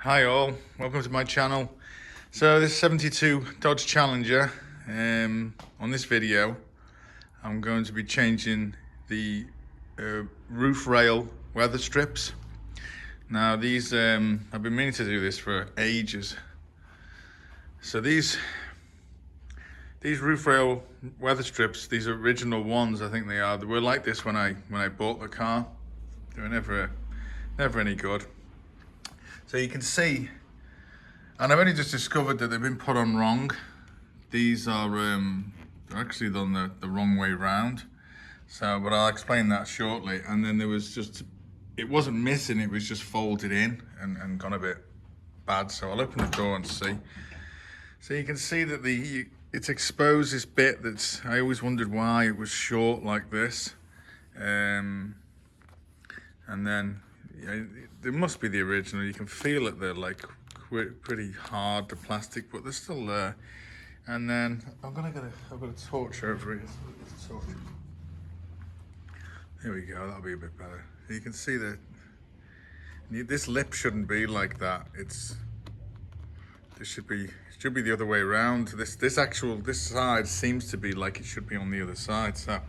Hi all, welcome to my channel. So this 72 Dodge Challenger, on this video I'm going to be changing the roof rail weather strips. Now these, I've been meaning to do this for ages. So these roof rail weather strips, these original ones I think they are, they were like this when I bought the car. They were never any good. So you can see, and I've only just discovered that they've been put on wrong. These are they're actually done the wrong way round. So, but I'll explain that shortly. And then there was just, it wasn't missing, it was just folded in and gone a bit bad. So I'll open the door and see. So you can see that it's exposed this bit that's, I always wondered why it was short like this. And then, yeah, there must be the original. You can feel it, they're like pretty hard, the plastic, but they're still there. And then I've got a torch over it. There we go, that'll be a bit better. You can see that this lip shouldn't be like that. It should be the other way around. This side seems to be like it should be on the other side. So,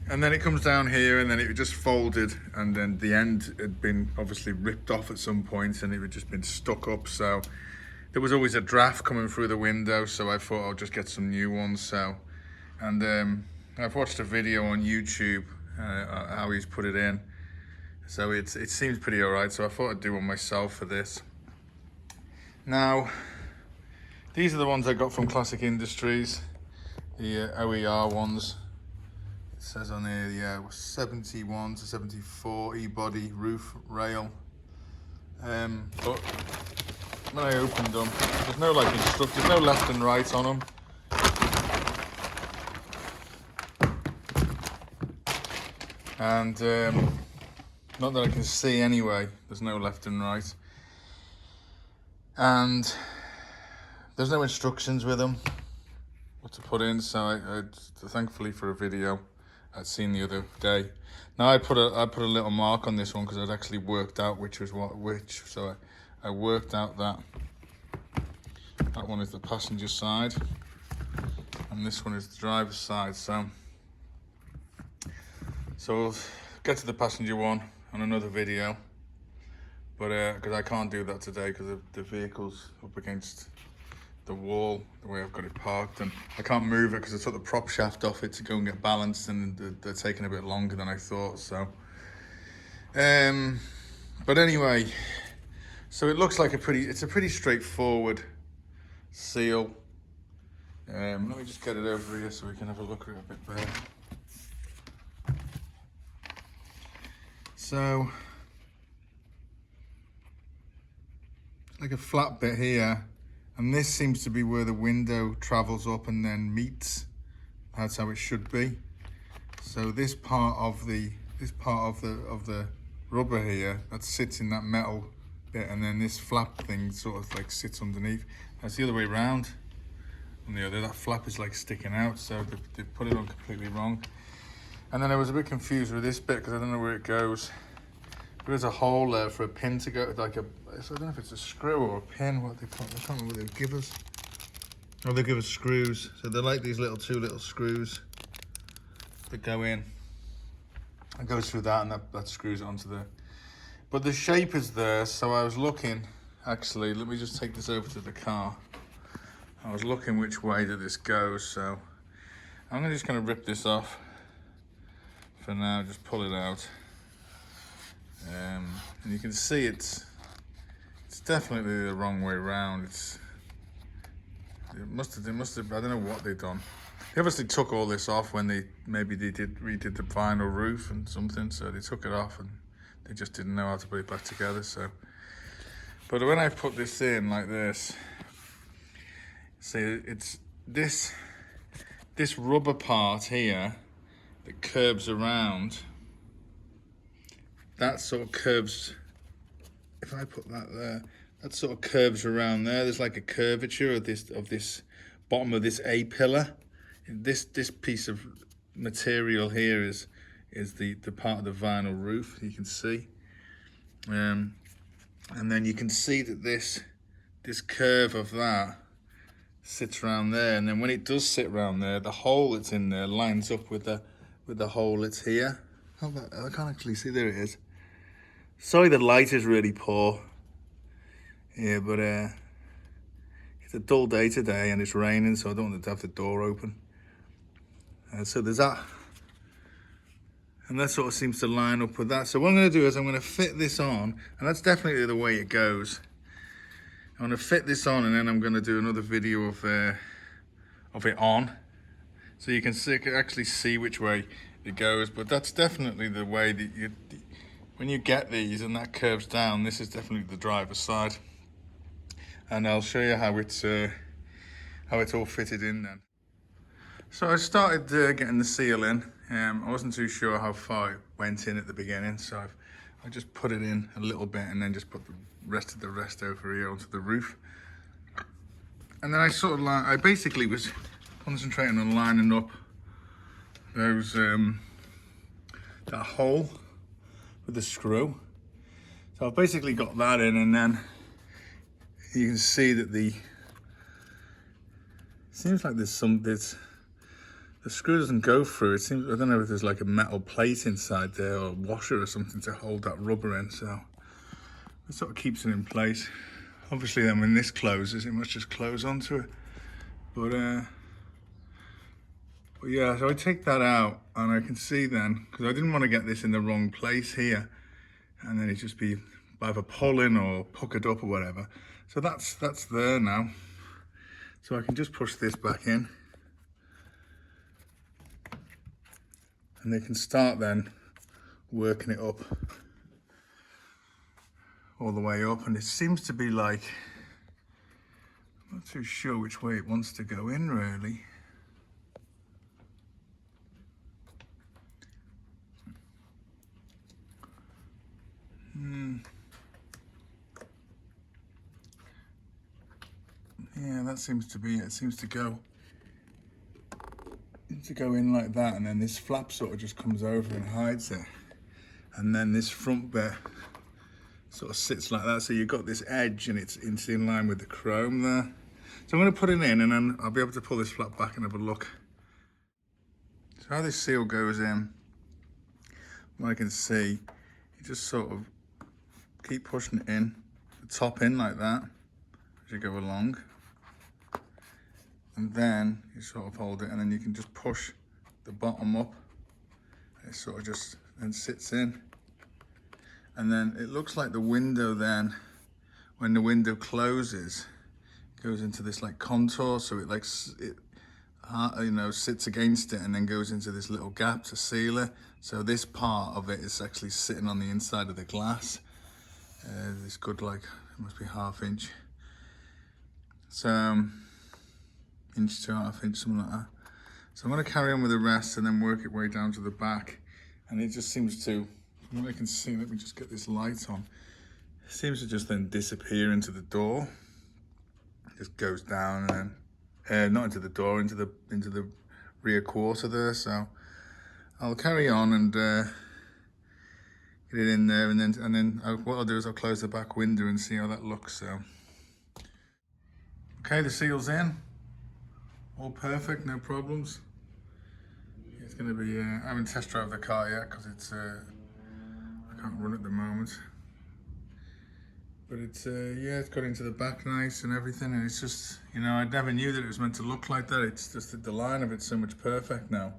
and then it comes down here, and then it just folded, and then the end had been obviously ripped off at some point, and it had just been stuck up. So there was always a draft coming through the window, so I thought I'll just get some new ones. So, and I've watched a video on YouTube how he's put it in. So it seems pretty alright. So I thought I'd do one myself for this. Now, these are the ones I got from Classic Industries, the OER ones. It says on here, yeah, 71 to 74 E-body roof rail. But when I opened them, there's no like there's no left and right on them. And not that I can see anyway, there's no left and right. And there's no instructions with them, what to put in, so I thankfully for a video I'd seen the other day. Now I put a little mark on this one because I'd actually worked out which was which. So I worked out that one is the passenger side and this one is the driver's side. So we'll get to the passenger one on another video. But because I can't do that today because the vehicle's up against the wall, the way I've got it parked, and I can't move it because I took the prop shaft off it to go and get balanced, and they're taking a bit longer than I thought. So but anyway, so it looks like it's a pretty straightforward seal. Let me just get it over here so we can have a look at it a bit better. So like a flat bit here, and this seems to be where the window travels up and then meets. That's how it should be. So this part of the rubber here that sits in that metal bit, and then this flap thing sort of like sits underneath. That's the other way around. On the other, that flap is like sticking out, so they put it on completely wrong. And then I was a bit confused with this bit because I don't know where it goes. There is a hole there for a pin to go, like so I don't know if it's a screw or a pin, what they put, I can't remember what they give us. Oh, they give us screws. So they're like these two little screws that go in. It goes through that, and that screws it onto the, but the shape is there. So I was looking, actually, let me just take this over to the car. I was looking which way that this goes, so I'm just gonna rip this off for now, just pull it out. And you can see it's definitely the wrong way around. They must have, I don't know what they've done. They obviously took all this off when they redid the vinyl roof and something, so they took it off and they just didn't know how to put it back together. So, but when I put this in like this, see, it's this rubber part here that curves around. That sort of curves, if I put that there, that sort of curves around there. There's like a curvature of this bottom of this A-pillar. This piece of material here is the part of the vinyl roof, you can see. And then you can see that this curve of that sits around there, and then when it does sit around there, the hole that's in there lines up with the hole that's here. Oh, I can't actually see. There it is. Sorry, the light is really poor. Yeah, but it's a dull day today and it's raining, so I don't want to have the door open. So there's that. And that sort of seems to line up with that. So what I'm going to do is I'm going to fit this on, and that's definitely the way it goes. I'm going to fit this on, and then I'm going to do another video of it on, so you can actually see which way it goes. But that's definitely the way that when you get these and that curves down, this is definitely the driver's side. And I'll show you how it's all fitted in then. So I started getting the seal in. I wasn't too sure how far it went in at the beginning, so I just put it in a little bit and then just put the rest over here onto the roof. And then I basically was concentrating on lining up those that hole with the screw. So I've basically got that in, and then you can see that seems like the screw doesn't go through. It seems, I don't know if there's like a metal plate inside there or a washer or something to hold that rubber in, so it sort of keeps it in place. Obviously then when this closes, it must just close onto it. But yeah, so I take that out and I can see then, because I didn't want to get this in the wrong place here and then it just be either pulling or puckered up or whatever. So that's there now. So I can just push this back in. And they can start then working it up all the way up. And it seems to be like, I'm not too sure which way it wants to go in really. Yeah, that seems to be it. It seems to go in like that, and then this flap sort of just comes over and hides it, and then this front bit sort of sits like that, so you've got this edge and it's in line with the chrome there. So I'm going to put it in and then I'll be able to pull this flap back and have a look. So how this seal goes in, what I can see, you just sort of keep pushing it in, the top in like that as you go along. And then you sort of hold it, and then you can just push the bottom up. And it sort of just then sits in. And then it looks like the window then, when the window closes, goes into this like contour. So it like, you know, sits against it and then goes into this little gap to seal it. So this part of it is actually sitting on the inside of the glass. This good, like, it must be ½ inch. So, inch to ½ inch, something like that. So I'm going to carry on with the rest and then work it way down to the back. And it just seems to, from what I can see, let me just get this light on. It seems to just then disappear into the door. It just goes down and then, not into the door, into the rear quarter there. So I'll carry on and get it in there, and then what I'll do is I'll close the back window and see how that looks. So, okay, the seal's in. All perfect, no problems. It's going to be, I haven't test drive the car yet because it's, I can't run at the moment. But it's, yeah, it's got into the back nice and everything, and it's just, you know, I never knew that it was meant to look like that. It's just that the line of it's so much perfect now.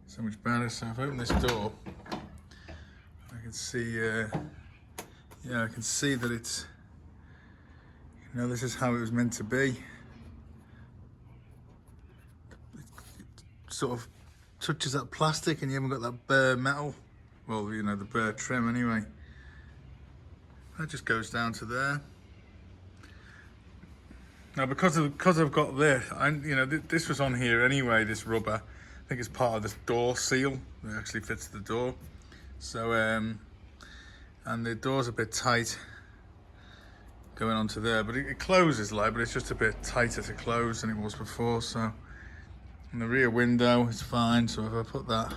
So much better. So if I open this door, I can see, yeah, I can see that it's, you know, this is how it was meant to be. Sort of touches that plastic and you haven't got that bare metal, well, you know, the bare trim anyway. That just goes down to there. Now because I've got this, you know, this was on here anyway, this rubber. I think it's part of this door seal that actually fits the door. So and the door's a bit tight going onto there, but it closes like, but it's just a bit tighter to close than it was before. So. And the rear window is fine, so if I put that,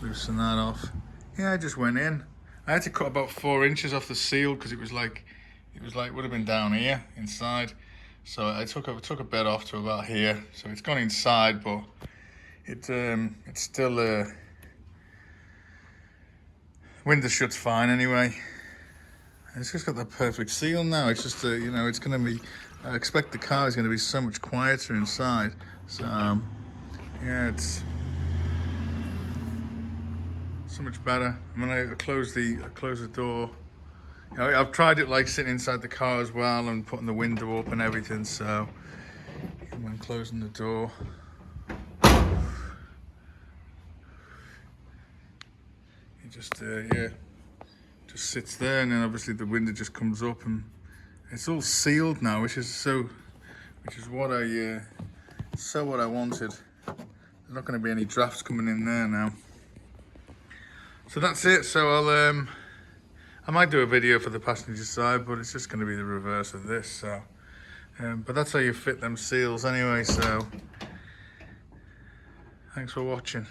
loosen that off. Yeah, I just went in. I had to cut about 4 inches off the seal because it was like would have been down here inside. So I took a bit off to about here. So it's gone inside, but it's still window shuts fine anyway. It's just got the perfect seal now. It's just you know, it's going to be. I expect the car is going to be so much quieter inside. So yeah, it's so much better. I'm gonna close the door. You know, I've tried it like sitting inside the car as well and putting the window up and everything. So I'm closing the door. It just yeah, just sits there, and then obviously the window just comes up, and it's all sealed now, which is what I wanted. There's not going to be any drafts coming in there now. So that's it. So I might do a video for the passenger side, but it's just going to be the reverse of this. So, but that's how you fit them seals anyway. So, thanks for watching.